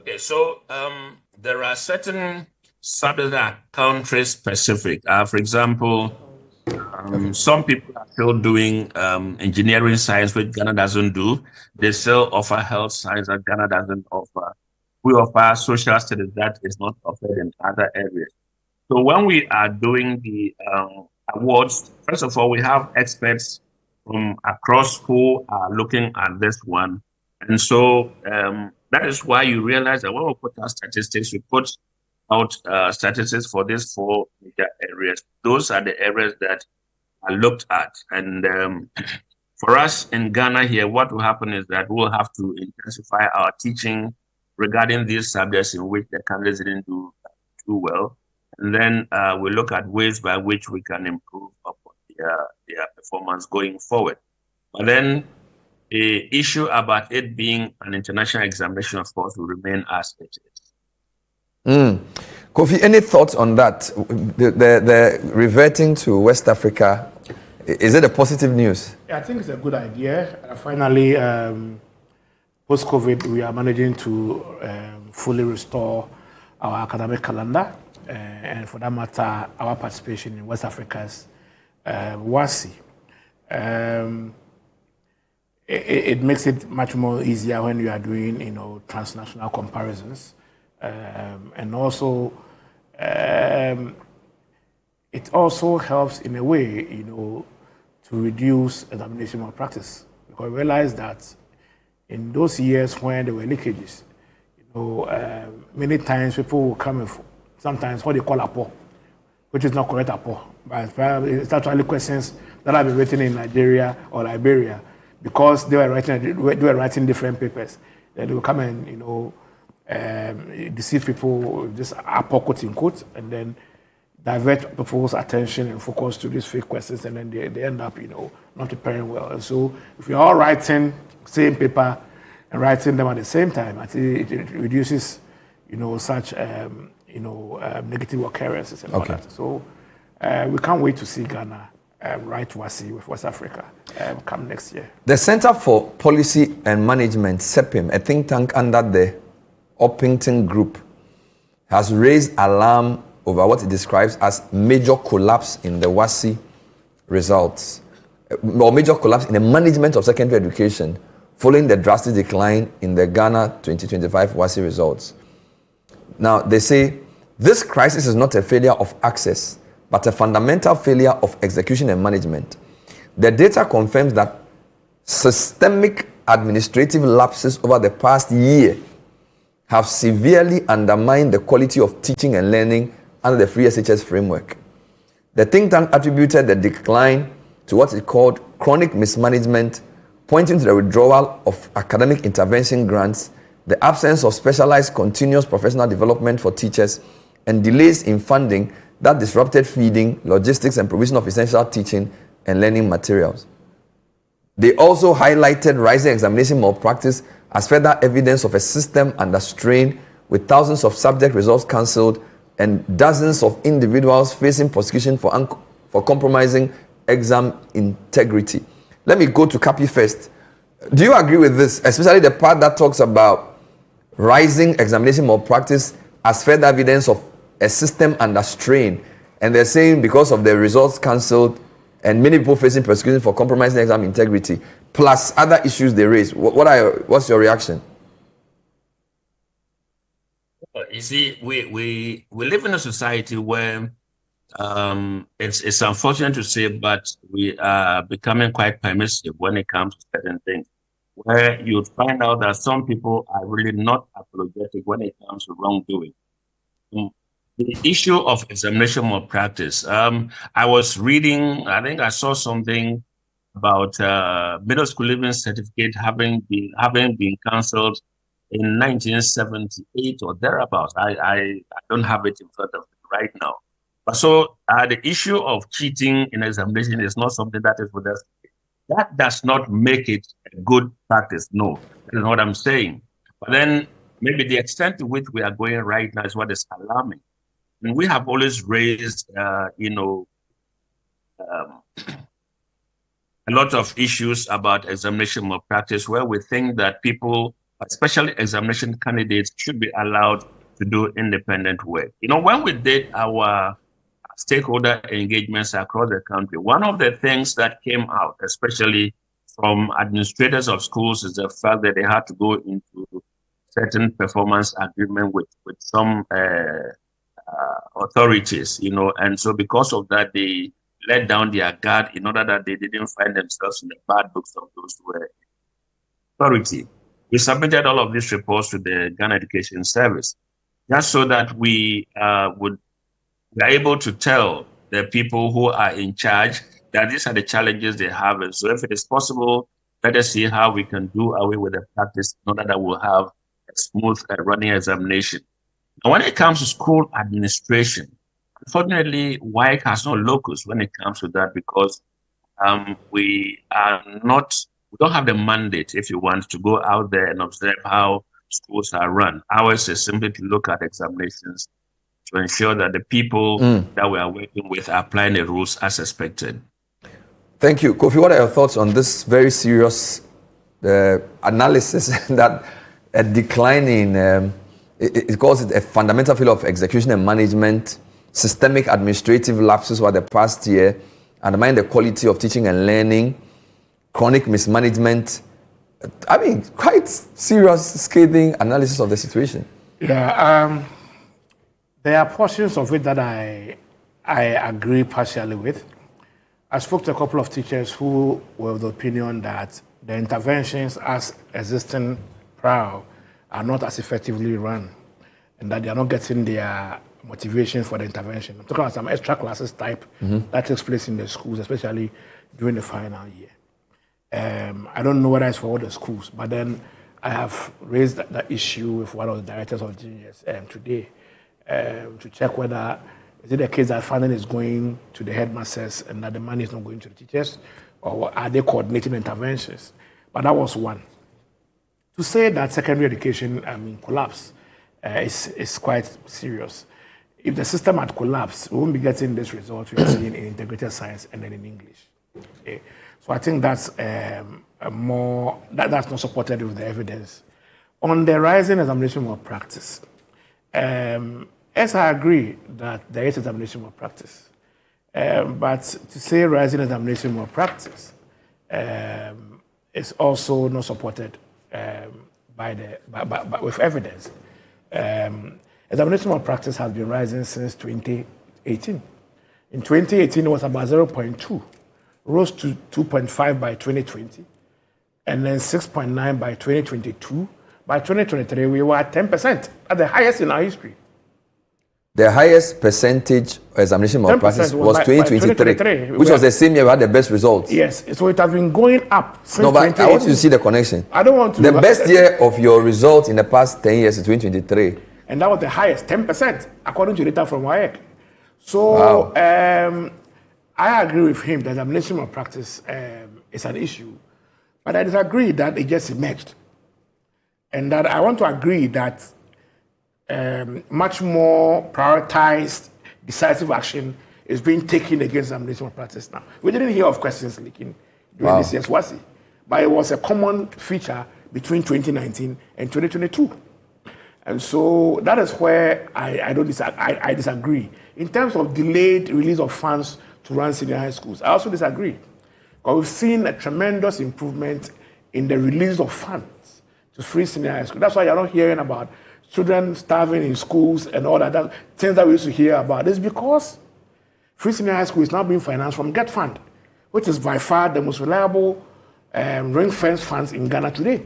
Okay, so there are certain subjects that are country specific. For example, some people are still doing engineering science, which Ghana doesn't do. They still offer health science that Ghana doesn't offer. We offer social studies that is not offered in other areas. So when we are doing the awards, first of all, we have experts from across who are looking at this one. And so that is why you realize that when we put out statistics, we put out statistics for these 4 major areas. Those are the areas that are looked at. And for us in Ghana here, what will happen is that we'll have to intensify our teaching regarding these subjects in which the candidates didn't do too well. And then we look at ways by which we can improve upon their performance going forward. But then the issue about it being an international examination, of course, will remain as it is. Kofi, any thoughts on that? The reverting to West Africa, is it a positive news? Yeah, I think it's a good idea. Finally, post-COVID, we are managing to fully restore our academic calendar. And for that matter, our participation in West Africa's WASSCE. It makes it much more easier when you are doing, transnational comparisons. And also, it also helps in a way, to reduce examination malpractice. Because we realize that in those years when there were leakages, many times people will come and sometimes what they call APO, which is not correct APO, but it's actually questions that have been written in Nigeria or Liberia because they were writing different papers. Then they will come and deceive people, just APO quote in quote, and then divert people's attention and focus to these fake questions, and then they end up not preparing well. And so if you're all writing same paper and writing them at the same time, I think it reduces such negative occurrences and all that. So we can't wait to see Ghana write WASSCE with West Africa come next year. The Center for Policy and Management, CEPIM, a think tank under the Orpington Group, has raised alarm over what it describes as major collapse in the WASSCE results, or major collapse in the management of secondary education following the drastic decline in the Ghana 2025 WASSCE results. Now, they say this crisis is not a failure of access, but a fundamental failure of execution and management. The data confirms that systemic administrative lapses over the past year have severely undermined the quality of teaching and learning under the free SHS framework. The think tank attributed the decline to what it called chronic mismanagement, pointing to the withdrawal of academic intervention grants, the absence of specialized continuous professional development for teachers, and delays in funding that disrupted feeding, logistics, and provision of essential teaching and learning materials. They also highlighted rising examination malpractice as further evidence of a system under strain, with thousands of subject results cancelled and dozens of individuals facing prosecution for compromising exam integrity. Let me go to Kapi first. Do you agree with this, especially the part that talks about rising examination malpractice as further evidence of a system under strain? And they're saying because of the results cancelled and many people facing prosecution for compromising exam integrity, plus other issues they raise. What's your reaction? You see, we live in a society where it's unfortunate to say, but we are becoming quite permissive when it comes to certain things, where you'd find out that some people are really not apologetic when it comes to wrongdoing. The issue of examination malpractice. I was reading, I think I saw something about middle school living certificate having been cancelled in 1978 or thereabouts. I don't have it in front of me right now. But so the issue of cheating in examination is not something that is with us. That does not make it a good practice. No, that is not what I'm saying. But then maybe the extent to which we are going right now is what is alarming. And we have always raised, a lot of issues about examination malpractice, where we think that people, especially examination candidates, should be allowed to do independent work. When we did our stakeholder engagements across the country, one of the things that came out, especially from administrators of schools, is the fact that they had to go into certain performance agreement with some authorities, and so because of that, they let down their guard in order that they didn't find themselves in the bad books of those who were authority. We submitted all of these reports to the Ghana Education Service, just so that we are able to tell the people who are in charge that these are the challenges they have. And so if it is possible, let us see how we can do away with the practice in order that we'll have a smooth running examination. Now, when it comes to school administration, unfortunately, WASSCE has no locus when it comes to that, because we don't have the mandate, if you want, to go out there and observe how schools are run. Ours is simply to look at examinations to ensure that the people that we are working with are applying the rules as expected. Thank you. Kofi, what are your thoughts on this very serious analysis that a decline in, it calls it a fundamental failure of execution and management, systemic administrative lapses over the past year, undermine the quality of teaching and learning, chronic mismanagement? I mean, quite serious, scathing analysis of the situation. Yeah, there are portions of it that I agree partially with. I spoke to a couple of teachers who were of the opinion that the interventions as existing prior are not as effectively run, and that they are not getting their motivation for the intervention. I'm talking about some extra classes type that takes place in the schools, especially during the final year. I don't know whether it's for all the schools, but then I have raised that issue with one of the directors of genius today to check whether is it the case that funding is going to the headmasters and that the money is not going to the teachers, or are they coordinating interventions? But that was one. To say that secondary education collapse is quite serious. If the system had collapsed, we won't be getting this result we are seeing in integrated science and then in English. Okay? So I think that's that's not supported with the evidence. On the rising examination malpractice, yes, I agree that there is examination malpractice. But to say rising examination malpractice is also not supported with evidence. Examination malpractice has been rising since 2018. In 2018, it was about 0.2, rose to 2.5 by 2020, and then 6.9 by 2022. By 2023, we were at 10%, at the highest in our history. The highest percentage examination malpractice was 2023, which was the same year we had the best results. Yes, so it has been going up since 2018. No, but I want you to see the connection. I don't want to. The best year of your results in the past 10 years is 2023. And that was the highest, 10%, according to data from WASSCE. So I agree with him that examination malpractice is an issue. But I disagree that it just emerged. And that I want to agree that much more prioritized, decisive action is being taken against examination malpractice now. We didn't hear of questions leaking during this year's WASSCE, but it was a common feature between 2019 and 2022. And so that is where I disagree. In terms of delayed release of funds to run senior high schools, I also disagree. Because we've seen a tremendous improvement in the release of funds to free senior high school. That's why you're not hearing about children starving in schools and all that things that we used to hear about. It's because free senior high school is now being financed from Get Fund, which is by far the most reliable ring-fence funds in Ghana today,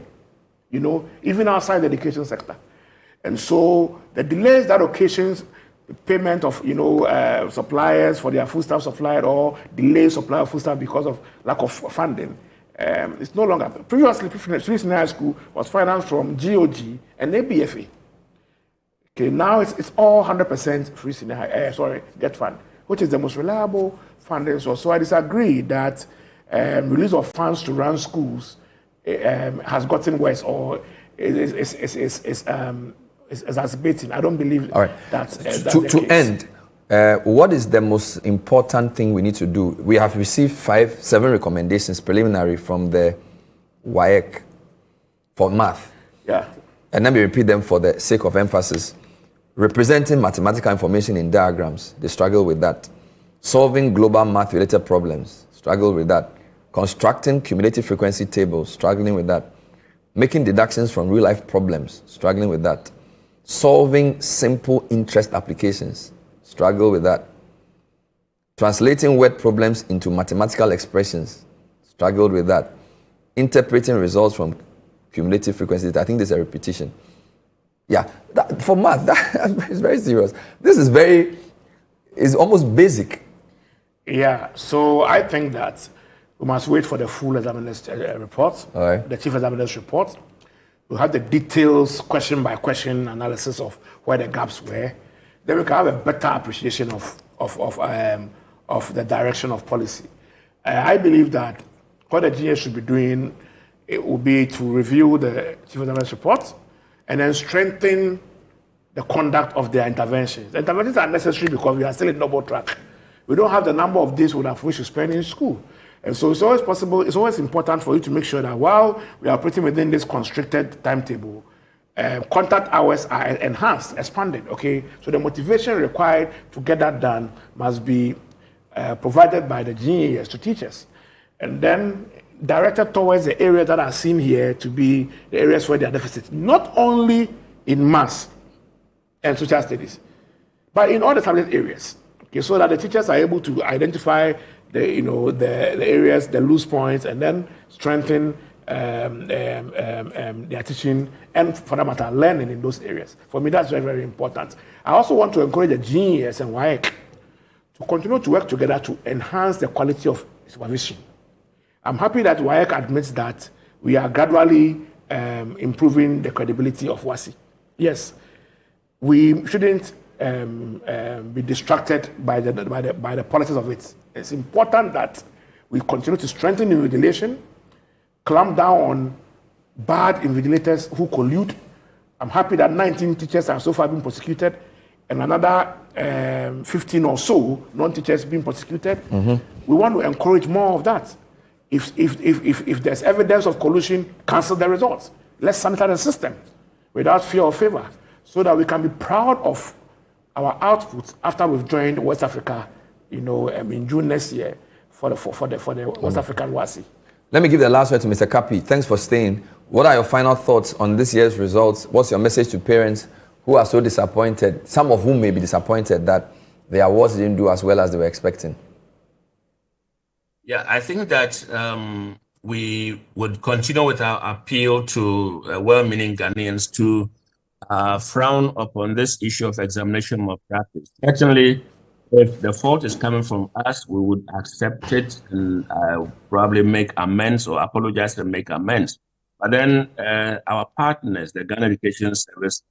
even outside the education sector. And so the delays that occasions payment of suppliers for their foodstuff supplied or delayed supply of foodstuff because of lack of funding. It's no longer. Previously, Free Senior High School was financed from GOG and ABFA. Okay, now it's all 100% Free Senior High, Get Fund, which is the most reliable funding source. So I disagree that release of funds to run schools has gotten worse or is exacerbating. I don't believe that's to end. What is the most important thing we need to do? We have received 7 recommendations preliminary from the WAEC for math. Yeah. And let me repeat them for the sake of emphasis. Representing mathematical information in diagrams, they struggle with that. Solving global math-related problems, struggle with that. Constructing cumulative frequency tables, struggling with that. Making deductions from real-life problems, struggling with that. Solving simple interest applications, struggle with that. Translating word problems into mathematical expressions, struggled with that. Interpreting results from cumulative frequencies, I think there's a repetition. Yeah, for math, that is very serious. This is almost basic. Yeah, so I think that we must wait for the full examiner's report, the chief examiner's report. We'll have the details, question by question analysis of where the gaps were. Then we can have a better appreciation of the direction of policy. I believe that what the GS should be doing, it will be to review the chief examiner's report and then strengthen the conduct of their interventions. The interventions are necessary because we are still in double track. We don't have the number of days we would have wished to spend in school. And so it's always possible, it's always important for you to make sure that while we are operating within this constricted timetable, contact hours are enhanced, expanded, okay? So the motivation required to get that done must be provided by the GES to teachers. And then directed towards the areas that are seen here to be the areas where there are deficits, not only in maths and social studies, but in all the subject areas, okay? So that the teachers are able to identify the areas, the loose points, and then strengthen their teaching and, for that matter, learning in those areas. For me, that's very, very important. I also want to encourage the GES and WAEC to continue to work together to enhance the quality of supervision. I'm happy that WAEC admits that we are gradually improving the credibility of WASSCE. Yes, we shouldn't be distracted by the policies of it. It's important that we continue to strengthen invigilation, clamp down on bad invigilators who collude. I'm happy that 19 teachers have so far been prosecuted and another 15 or so non-teachers being prosecuted. Mm-hmm. We want to encourage more of that. If there's evidence of collusion, cancel the results. Let's sanitize the system without fear or favor so that we can be proud of our outputs after we've joined West Africa, in June next year for the West African WASSCE. Let me give the last word to Mr. Kapi. Thanks for staying. What are your final thoughts on this year's results? What's your message to parents who are so disappointed, some of whom may be disappointed that their awards didn't do as well as they were expecting? Yeah, I think that we would continue with our appeal to well-meaning Ghanaians to frown upon this issue of examination malpractice. Certainly, if the fault is coming from us, we would accept it and probably make amends or apologize and make amends. But then our partners, the Ghana Education Service,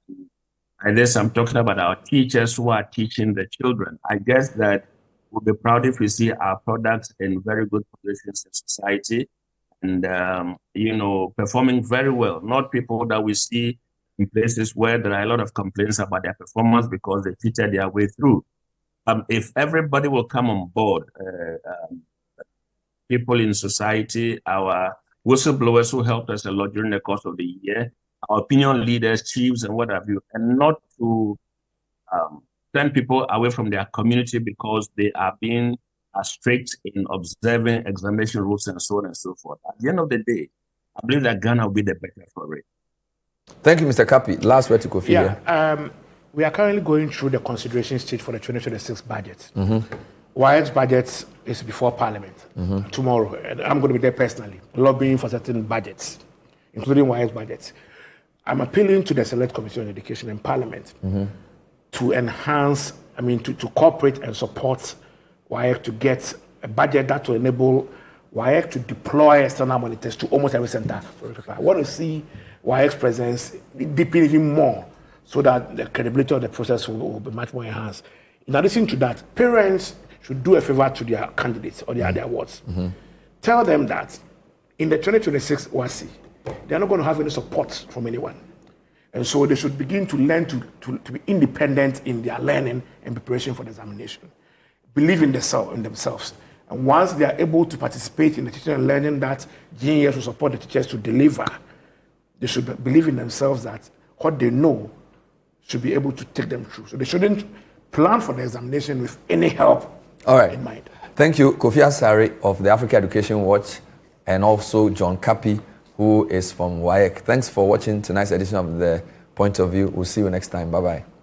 and this I'm talking about our teachers who are teaching the children. I guess that we'll be proud if we see our products in very good positions in society and, performing very well. Not people that we see in places where there are a lot of complaints about their performance because they cheated their way through. If everybody will come on board, people in society, our whistleblowers who helped us a lot during the course of the year, our opinion leaders, chiefs, and what have you, and not to turn people away from their community because they are being strict in observing examination rules and so on and so forth. At the end of the day, I believe that Ghana will be the better for it. Thank you, Mr. Kapi. Last word to Kofi. Yeah, we are currently going through the consideration stage for the 2026 budget. Mm-hmm. WAEC's budget is before Parliament tomorrow, and I'm going to be there personally, lobbying for certain budgets, including WAEC's budget. I'm appealing to the Select Commission on Education in Parliament to enhance to cooperate and support WAEC to get a budget that will enable WAEC to deploy external monitors to almost every center. I want to see WAEC's presence deepen even more so that the credibility of the process will be much more enhanced. In addition to that, parents should do a favor to their candidates or their wards. Tell them that in the 2026 WASSCE, they're not going to have any support from anyone. And so they should begin to learn to be independent in their learning and preparation for the examination. Believe in themselves. And once they are able to participate in the teaching and learning that GES will support the teachers to deliver, they should believe in themselves that what they know should be able to take them through. So they shouldn't plan for the examination with any help in mind. Thank you, Kofi Asare of the Africa Education Watch, and also John Kapi, who is from WAEC. Thanks for watching tonight's edition of The Point of View. We'll see you next time. Bye-bye.